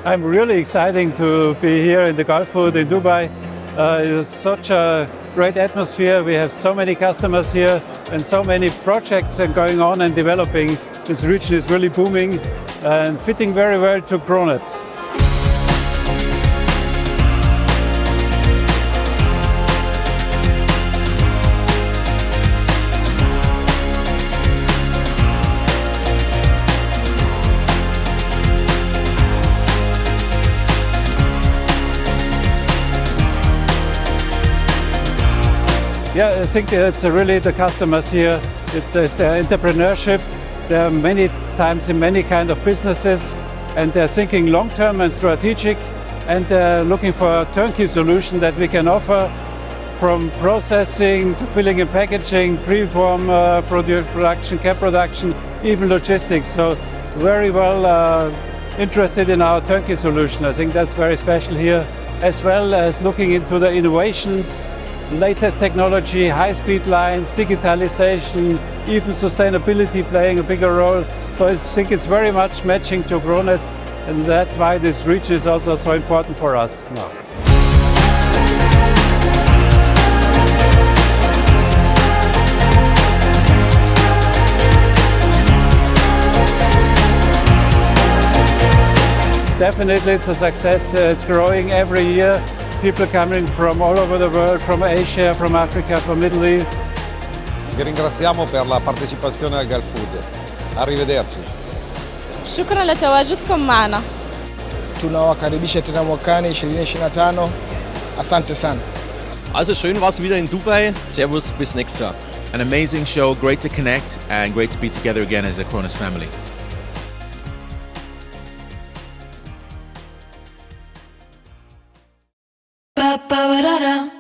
I'm really excited to be here in the Gulfood in Dubai. It's such a great atmosphere. We have so many customers here and so many projects going on and developing. This region is really booming and fitting very well to Krones. Yeah, I think it's really the customers here. There's entrepreneurship. There are many times in many kind of businesses, and they're thinking long-term and strategic, and they're looking for a turnkey solution that we can offer, from processing to filling and packaging, pre-form production, cap production, even logistics. So very well interested in our turnkey solution. I think that's very special here, as well as looking into the innovations, latest technology, high-speed lines, digitalization, even sustainability playing a bigger role. So I think it's very much matching to Krones, and that's why this region is also so important for us now. Definitely it's a success. It's growing every year. People coming from all over the world, from Asia, from Africa, from Middle East. Vi ringraziamo per la partecipazione al Gulfood. Arrivederci. Shukran litawajudukum maana. Tunawakaribisha tena mwakani 2025. Asante sana. Also schön war's wieder in Dubai. Servus, bis nächstes Jahr. An amazing show, great to connect and great to be together again as a Krones family. Ba ba ba da da.